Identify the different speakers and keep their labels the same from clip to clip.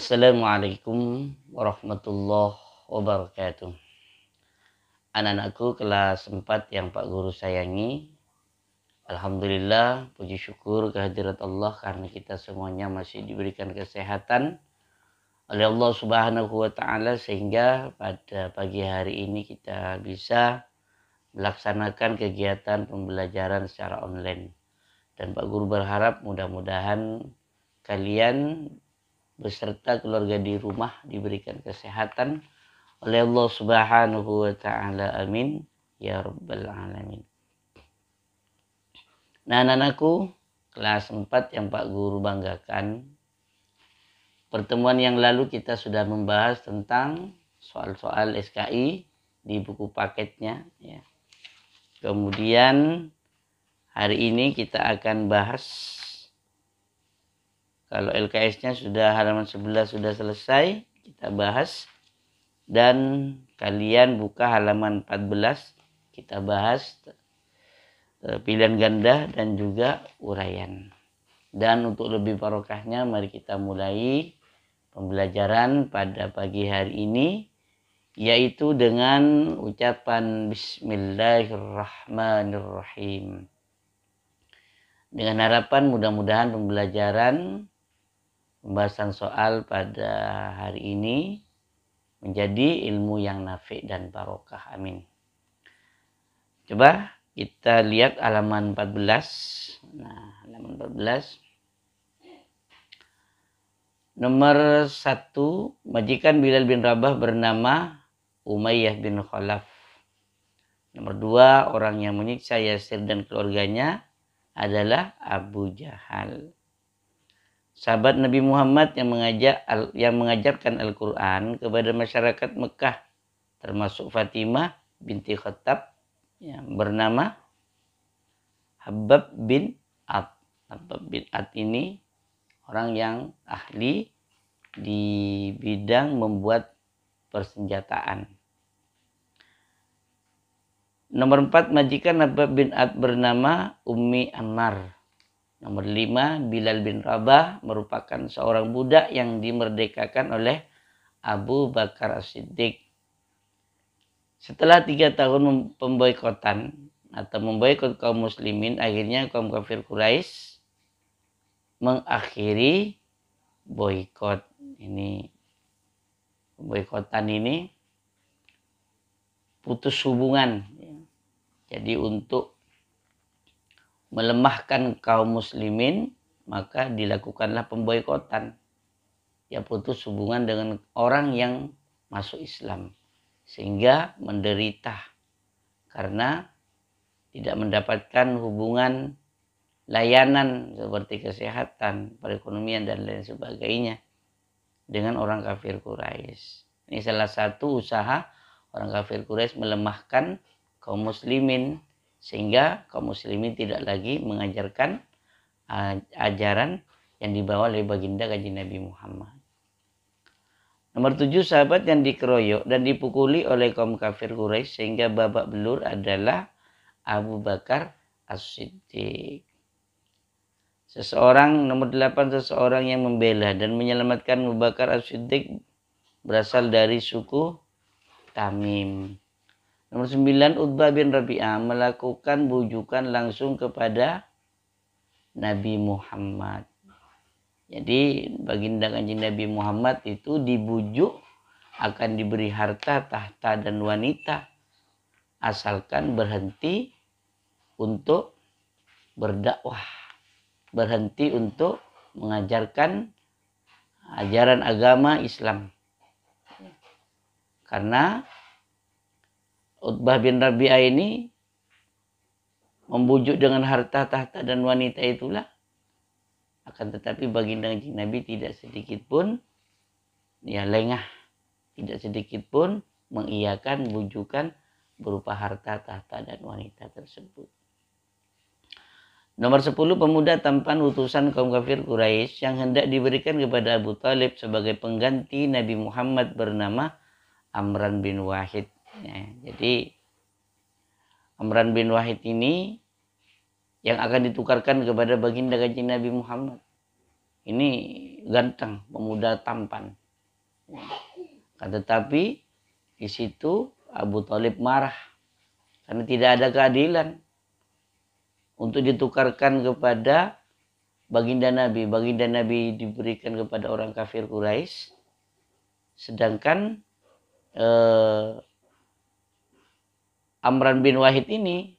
Speaker 1: Assalamualaikum warahmatullahi wabarakatuh. Anak-anakku kelas 4 yang Pak Guru sayangi. Alhamdulillah, puji syukur kehadirat Allah karena kita semuanya masih diberikan kesehatan oleh Allah Subhanahu wa Ta'ala, sehingga pada pagi hari ini kita bisa melaksanakan kegiatan pembelajaran secara online. Dan Pak Guru berharap mudah-mudahan kalian beserta keluarga di rumah diberikan kesehatan oleh Allah Subhanahu wa Ta'ala. Amin ya rabbal alamin. Nah, anak-anakku kelas 4 yang Pak Guru banggakan, pertemuan yang lalu kita sudah membahas tentang soal-soal SKI di buku paketnya ya. Kemudian hari ini kita akan bahas, kalau LKS-nya sudah halaman 11 sudah selesai, kita bahas. Dan kalian buka halaman 14, kita bahas pilihan ganda dan juga uraian. Dan untuk lebih barokahnya, mari kita mulai pembelajaran pada pagi hari ini, yaitu dengan ucapan Bismillahirrahmanirrahim. Dengan harapan mudah-mudahan pembahasan soal pada hari ini menjadi ilmu yang nafi' dan barokah. Amin. Coba kita lihat halaman 14. Nah, halaman 14. Nomor 1, majikan Bilal bin Rabah bernama Umayyah bin Khalaf. Nomor 2, orang yang menyiksa Yasir dan keluarganya adalah Abu Jahal. Sahabat Nabi Muhammad yang mengajarkan Al-Quran kepada masyarakat Mekah, termasuk Fatimah binti Khattab yang bernama Habab bin Ad. Habab bin Ad ini orang yang ahli di bidang membuat persenjataan. Nomor 4, majikan Habab bin Ad bernama Ummi Ammar. Nomor 5, Bilal bin Rabah merupakan seorang budak yang dimerdekakan oleh Abu Bakar As-Siddiq. Setelah 3 tahun pemboikotan atau memboikot kaum muslimin, akhirnya kaum kafir Quraisy mengakhiri boikot ini. Boikotan ini putus hubungan. Jadi untuk melemahkan kaum muslimin, maka dilakukanlah pemboikotan. Ya, putus hubungan dengan orang yang masuk Islam, sehingga menderita karena tidak mendapatkan hubungan layanan seperti kesehatan, perekonomian dan lain sebagainya dengan orang kafir Quraisy. Ini salah satu usaha orang kafir Quraisy melemahkan kaum muslimin, sehingga kaum muslimin tidak lagi mengajarkan ajaran yang dibawa oleh baginda kanjeng Nabi Muhammad. Nomor 7, sahabat yang dikeroyok dan dipukuli oleh kaum kafir Quraisy sehingga babak belur adalah Abu Bakar As-Siddiq. Nomor 8, seseorang yang membela dan menyelamatkan Abu Bakar As-Siddiq berasal dari suku Tamim. Nomor 9, Utbah bin Rabi'ah melakukan bujukan langsung kepada Nabi Muhammad. Jadi baginda kanjeng Nabi Muhammad itu dibujuk akan diberi harta, tahta dan wanita, asalkan berhenti untuk berdakwah, berhenti untuk mengajarkan ajaran agama Islam. Karena Utbah bin Rabi'ah ini membujuk dengan harta, tahta dan wanita itulah. Akan tetapi baginda Nabi tidak sedikit pun lengah, tidak sedikit pun mengiyakan bujukan berupa harta, tahta dan wanita tersebut. Nomor 10, pemuda tampan utusan kaum kafir Quraisy yang hendak diberikan kepada Abu Talib sebagai pengganti Nabi Muhammad bernama Amran bin Wahid. Ya, jadi Amran bin Wahid ini yang akan ditukarkan kepada baginda kanjeng Nabi Muhammad. ini ganteng, pemuda tampan. Tetapi di situ Abu Thalib marah karena tidak ada keadilan untuk ditukarkan kepada baginda Nabi. Baginda Nabi diberikan kepada orang kafir Quraisy, sedangkan Amran bin Wahid ini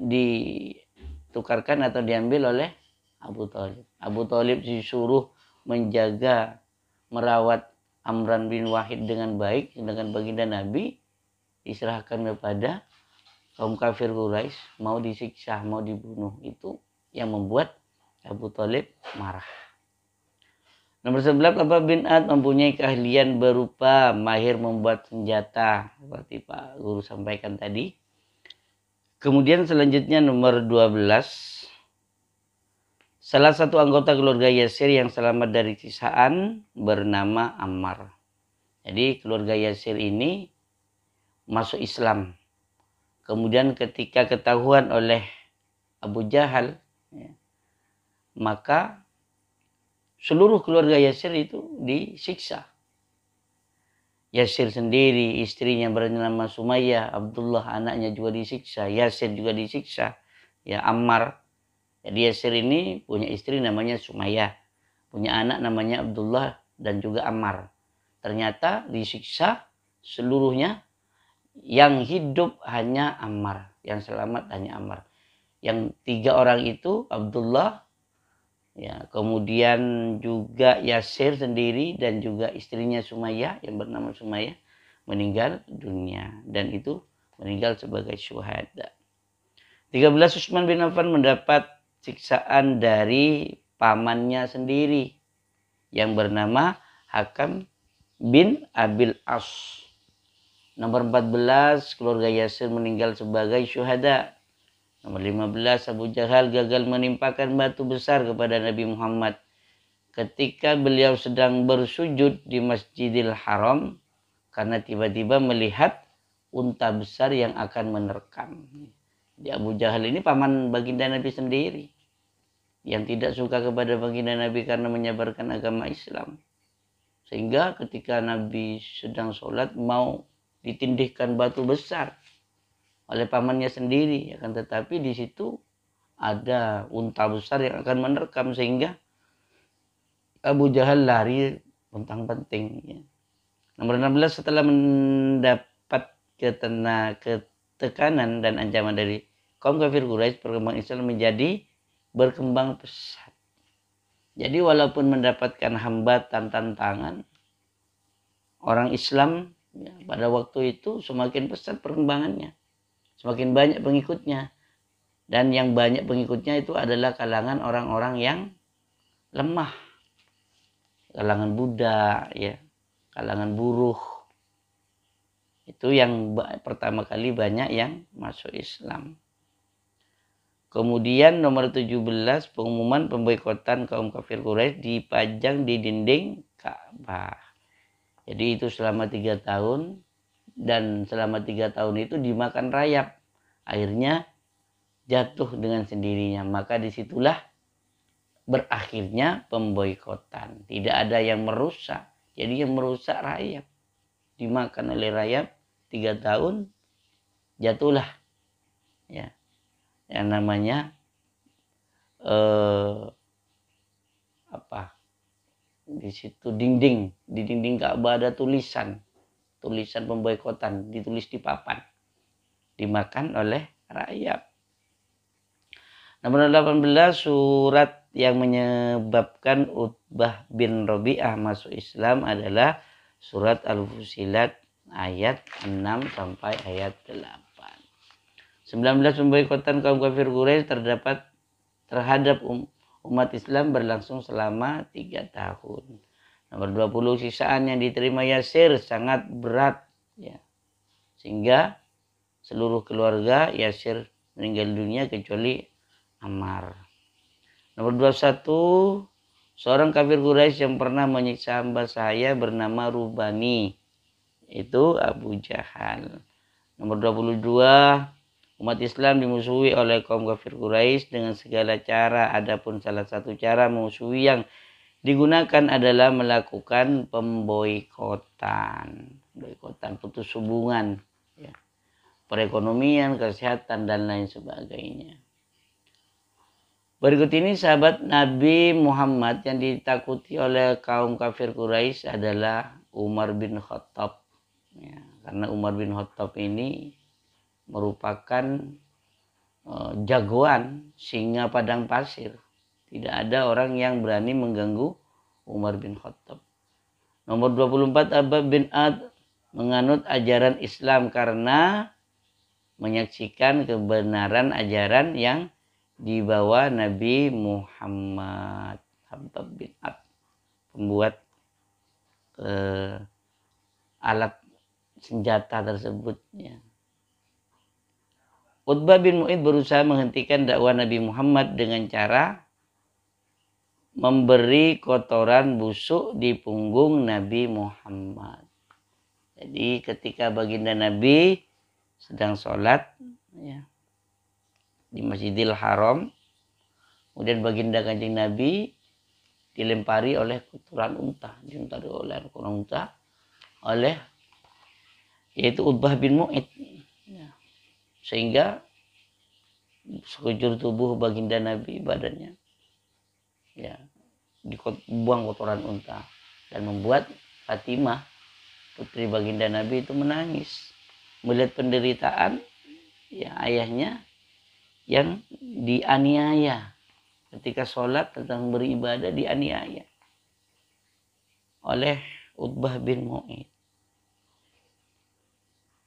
Speaker 1: ditukarkan atau diambil oleh Abu Thalib. Abu Thalib disuruh menjaga, merawat Amran bin Wahid dengan baik, sedangkan baginda Nabi diserahkan kepada kaum kafir Quraisy, mau disiksa, mau dibunuh. Itu yang membuat Abu Thalib marah. Nomor 11, Abbas bin Ad mempunyai keahlian berupa mahir membuat senjata, seperti Pak Guru sampaikan tadi. Kemudian selanjutnya nomor 12, salah satu anggota keluarga Yasir yang selamat dari siksaan bernama Ammar. Jadi keluarga Yasir ini masuk Islam. Kemudian ketika ketahuan oleh Abu Jahal, maka seluruh keluarga Yasir itu disiksa. Yasir sendiri, istrinya bernama Sumayyah, Abdullah anaknya juga disiksa, Yasir juga disiksa, ya Ammar. Jadi Yasir ini punya istri namanya Sumayyah, punya anak namanya Abdullah dan juga Ammar. Ternyata disiksa seluruhnya, yang hidup hanya Ammar, yang selamat hanya Ammar. Yang 3 orang itu Abdullah, ya, kemudian juga Yasir sendiri dan juga istrinya Sumayyah yang bernama Sumayyah meninggal dunia, dan itu meninggal sebagai syuhada. 13, Utsman bin Affan mendapat siksaan dari pamannya sendiri yang bernama Hakam bin Abil As. Nomor 14, keluarga Yasir meninggal sebagai syuhada. Nomor 15, Abu Jahal gagal menimpakan batu besar kepada Nabi Muhammad ketika beliau sedang bersujud di Masjidil Haram karena tiba-tiba melihat unta besar yang akan menerkam. Di Abu Jahal ini paman baginda Nabi sendiri yang tidak suka kepada baginda Nabi karena menyebarkan agama Islam. Sehingga ketika Nabi sedang sholat mau ditindihkan batu besar oleh pamannya sendiri, akan tetapi di situ ada unta besar yang akan menerkam, sehingga Abu Jahal lari pontang-panting. Nomor 16, setelah mendapat ketekanan dan ancaman dari kaum kafir Quraisy, perkembangan Islam menjadi berkembang pesat. Jadi walaupun mendapatkan hambatan, tantangan, orang Islam pada waktu itu semakin pesat perkembangannya, semakin banyak pengikutnya, dan yang banyak pengikutnya itu adalah kalangan orang-orang yang lemah, kalangan budak, ya, kalangan buruh. Itu yang pertama kali banyak yang masuk Islam. Kemudian nomor 17, pengumuman pemboikotan kaum kafir Quraisy dipajang di dinding Ka'bah. Jadi itu selama 3 tahun, dan selama 3 tahun itu dimakan rayap. Akhirnya jatuh dengan sendirinya. Maka disitulah berakhirnya pemboikotan. Tidak ada yang merusak. Jadi yang merusak rayap. Dimakan oleh rayap 3 tahun, jatuhlah, ya, yang namanya di situ dinding, di dinding Ka'bah ada tulisan pemboikotan, ditulis di papan, dimakan oleh rayap. Nomor 18, surat yang menyebabkan Utbah bin Rabi'ah masuk Islam adalah surat Al-Fusilat ayat 6 sampai ayat 8. 19, pemboikotan kaum kafir Quraisy terhadap umat Islam berlangsung selama 3 tahun. Nomor 20, siksaan yang diterima Yasir sangat berat, ya, sehingga seluruh keluarga Yasir meninggal dunia kecuali Ammar. Nomor 21, seorang kafir Quraisy yang pernah menyiksa hamba saya bernama Rubani, itu Abu Jahal. Nomor 22, Umat Islam dimusuhi oleh kaum kafir Quraisy dengan segala cara. Adapun salah satu cara memusuhi yang digunakan adalah melakukan pemboikotan. Boikotan, putus hubungan. Ya. Perekonomian, kesehatan, dan lain sebagainya. Berikut ini sahabat Nabi Muhammad yang ditakuti oleh kaum kafir Quraisy adalah Umar bin Khattab. Ya, karena Umar bin Khattab ini merupakan jagoan singa padang pasir. Tidak ada orang yang berani mengganggu Umar bin Khattab. Nomor 24, Abbab bin Ad menganut ajaran Islam karena menyaksikan kebenaran ajaran yang dibawa Nabi Muhammad. Abbab bin Ad, pembuat alat senjata tersebut. Ya. Utbah bin Mu'id berusaha menghentikan dakwah Nabi Muhammad dengan cara memberi kotoran busuk di punggung Nabi Muhammad. Jadi ketika baginda Nabi sedang sholat, ya, di Masjidil Haram, kemudian baginda Kanjeng Nabi dilempari oleh kotoran unta, oleh yaitu Utbah bin Mu'id, ya. Sehingga sekujur tubuh baginda Nabi badannya, ya, dibuang kotoran unta, dan membuat Fatimah putri baginda Nabi itu menangis melihat penderitaan, ya, ayahnya yang dianiaya ketika sholat, tentang beribadah, dianiaya oleh Utbah bin Mu'id.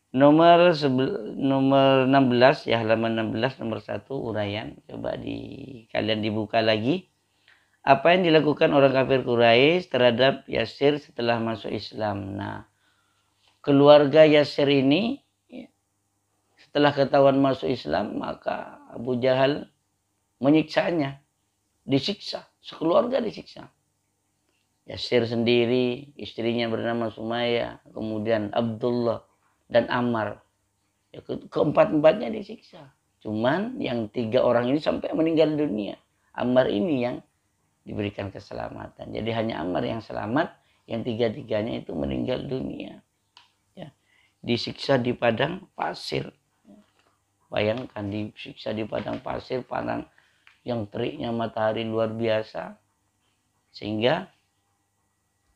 Speaker 1: Nomor 16, ya, halaman 16 nomor 1 uraian. Coba kalian dibuka lagi. Apa yang dilakukan orang kafir Quraisy terhadap Yasir setelah masuk Islam? Nah, keluarga Yasir ini, ya, setelah ketahuan masuk Islam, maka Abu Jahal menyiksanya, disiksa, sekeluarga disiksa. Yasir sendiri, istrinya bernama Sumayyah, kemudian Abdullah dan Ammar. Ya, keempat-empatnya disiksa. Cuman yang 3 orang ini sampai meninggal dunia. Ammar ini yang diberikan keselamatan. Jadi hanya Ammar yang selamat, yang 3-3-nya itu meninggal dunia. Ya, disiksa di padang pasir. Bayangkan disiksa di padang pasir, padang yang teriknya matahari luar biasa. Sehingga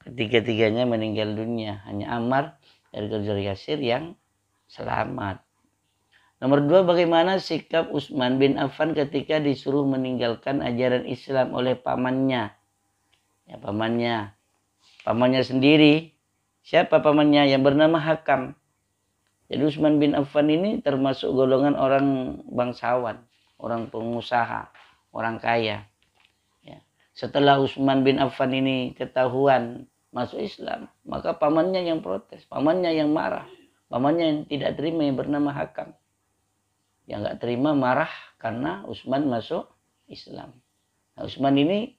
Speaker 1: ketiga-tiganya meninggal dunia. Hanya Ammar dari keluarga Yasir yang selamat. Nomor 2, bagaimana sikap Utsman bin Affan ketika disuruh meninggalkan ajaran Islam oleh pamannya? Ya, pamannya sendiri. Siapa pamannya? Yang bernama Hakam. Jadi Utsman bin Affan ini termasuk golongan orang bangsawan, orang pengusaha, orang kaya. Ya. Setelah Utsman bin Affan ini ketahuan masuk Islam, maka pamannya yang protes, pamannya yang marah, pamannya yang tidak terima, yang bernama Hakam. Yang nggak terima, marah karena Utsman masuk Islam. Nah, Utsman ini,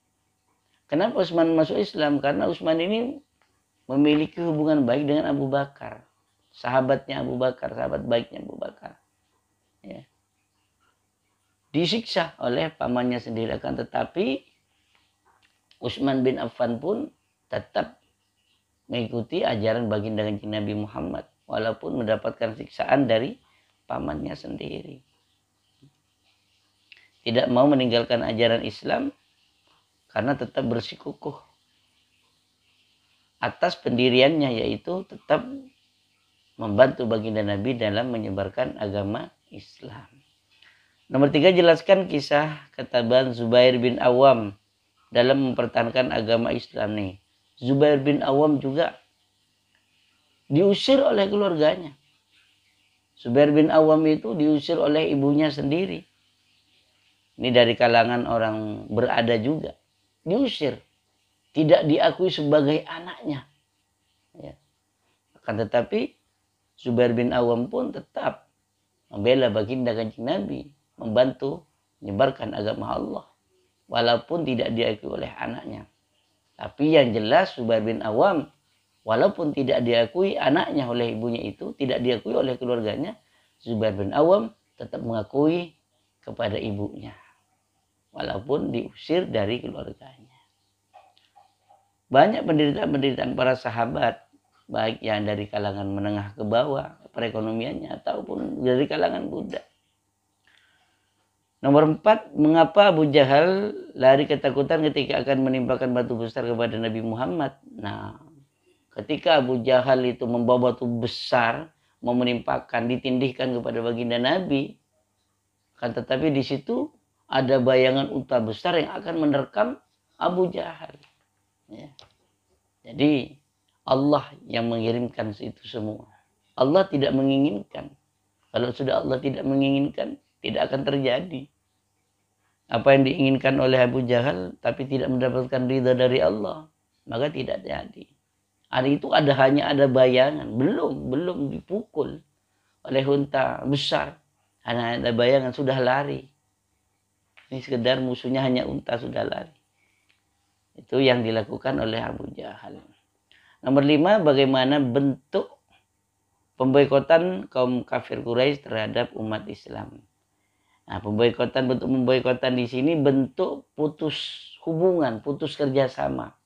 Speaker 1: kenapa Utsman masuk Islam? Karena Utsman ini memiliki hubungan baik dengan Abu Bakar, sahabatnya Abu Bakar, sahabat baiknya Abu Bakar. Ya. Disiksa oleh pamannya sendiri, akan tetapi Utsman bin Affan pun tetap mengikuti ajaran baginda Kanjeng Nabi Muhammad walaupun mendapatkan siksaan dari pamannya sendiri. Tidak mau meninggalkan ajaran Islam karena tetap bersikukuh atas pendiriannya, yaitu tetap membantu baginda Nabi dalam menyebarkan agama Islam. Nomor 3, jelaskan kisah ketabahan Zubair bin Awam dalam mempertahankan agama Islam nih. Zubair bin Awam juga diusir oleh keluarganya. Zubair bin Awam itu diusir oleh ibunya sendiri. Ini dari kalangan orang berada juga. Diusir. Tidak diakui sebagai anaknya. Ya. Akan tetapi Zubair bin Awam pun tetap membela baginda Kanjeng Nabi, membantu menyebarkan agama Allah walaupun tidak diakui oleh anaknya. Tapi yang jelas Zubair bin Awam walaupun tidak diakui anaknya oleh ibunya itu, tidak diakui oleh keluarganya, Zubair bin Awam tetap mengakui kepada ibunya walaupun diusir dari keluarganya. Banyak penderitaan-penderitaan para sahabat, baik yang dari kalangan menengah ke bawah perekonomiannya ataupun dari kalangan budak. Nomor 4, mengapa Abu Jahal lari ketakutan ketika akan menimpakan batu besar kepada Nabi Muhammad? Nah, ketika Abu Jahal itu membawa batu besar, mau menimpakan, ditindihkan kepada baginda Nabi, kan tetapi di situ ada bayangan unta besar yang akan menerkam Abu Jahal. Ya. Jadi Allah yang mengirimkan itu semua. Allah tidak menginginkan. Kalau sudah Allah tidak menginginkan, tidak akan terjadi. Apa yang diinginkan oleh Abu Jahal tapi tidak mendapatkan ridha dari Allah, maka tidak jadi. Hari itu hanya ada bayangan, belum dipukul oleh unta besar. Hanya ada bayangan, sudah lari. Ini sekedar musuhnya hanya unta, sudah lari. Itu yang dilakukan oleh Abu Jahal. Nomor 5, bagaimana bentuk pemboikotan kaum kafir Quraisy terhadap umat Islam. Nah, bentuk pemboikotan di sini bentuk putus hubungan, putus kerjasama.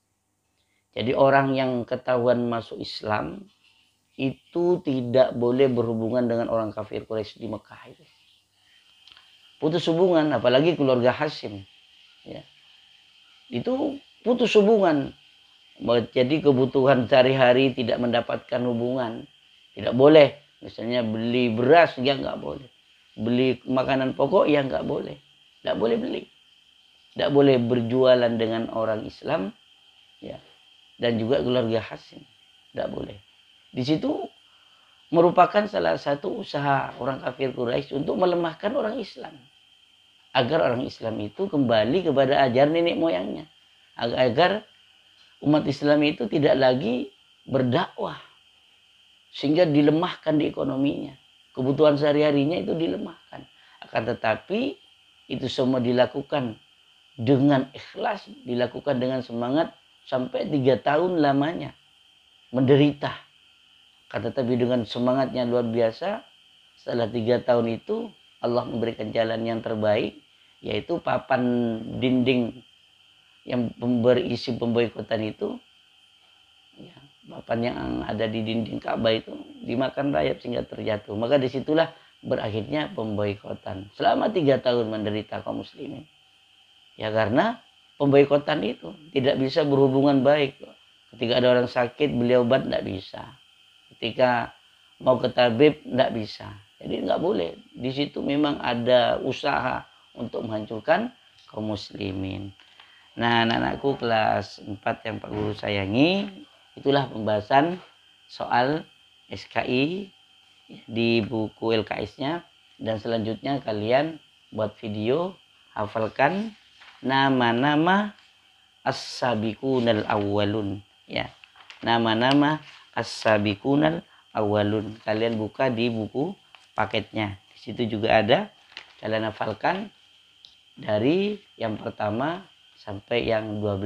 Speaker 1: Jadi orang yang ketahuan masuk Islam itu tidak boleh berhubungan dengan orang kafir Quraisy di Mekah itu. Putus hubungan, apalagi keluarga Hashim. Ya. Itu putus hubungan. Jadi kebutuhan sehari-hari tidak mendapatkan hubungan. Tidak boleh. Misalnya beli beras, ya nggak boleh. Beli makanan pokok, ya nggak boleh. Nggak boleh beli. Nggak boleh berjualan dengan orang Islam. Ya. Dan juga keluarga Hashim. Nggak boleh. Di situ merupakan salah satu usaha orang kafir Quraisy untuk melemahkan orang Islam. Agar orang Islam itu kembali kepada ajaran nenek moyangnya. Agar umat Islam itu tidak lagi berdakwah. Sehingga dilemahkan di ekonominya. Kebutuhan sehari-harinya itu dilemahkan. Akan tetapi itu semua dilakukan dengan ikhlas. Dilakukan dengan semangat sampai 3 tahun lamanya. Menderita. Akan tetapi dengan semangatnya luar biasa. Setelah 3 tahun itu Allah memberikan jalan yang terbaik. Yaitu papan dinding yang berisi pemboikotan itu. Ya, papan yang ada di dinding Ka'bah itu dimakan rayap sehingga terjatuh. Maka disitulah berakhirnya pemboikotan. Selama 3 tahun menderita kaum muslimin. Ya karena pemboikotan itu tidak bisa berhubungan baik. Ketika ada orang sakit beli obat tidak bisa. Ketika mau ke tabib tidak bisa. Jadi nggak boleh. Di situ memang ada usaha untuk menghancurkan kaum muslimin. Nah, anak-anakku kelas 4 yang Pak Guru sayangi, itulah pembahasan soal SKI di buku LKS-nya. Dan selanjutnya kalian buat video, hafalkan nama-nama as-sabiqunal awwalun. Ya, nama-nama as-sabiqunal awwalun. Kalian buka di buku paketnya. Di situ juga ada. Kalian hafalkan dari yang pertama sampai yang 12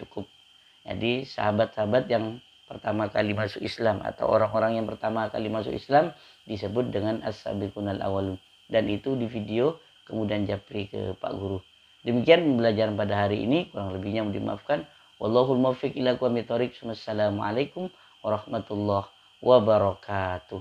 Speaker 1: cukup. Jadi sahabat-sahabat yang pertama kali masuk Islam atau orang-orang yang pertama kali masuk Islam disebut dengan as-sabiqunal awwalun. Dan itu di video kemudian japri ke Pak Guru. Demikian pembelajaran pada hari ini, kurang lebihnya mohon dimaafkan. Wallahul muwaffiq ila aqwamit thoriq. Wassalamualaikum warahmatullahi wabarakatuh.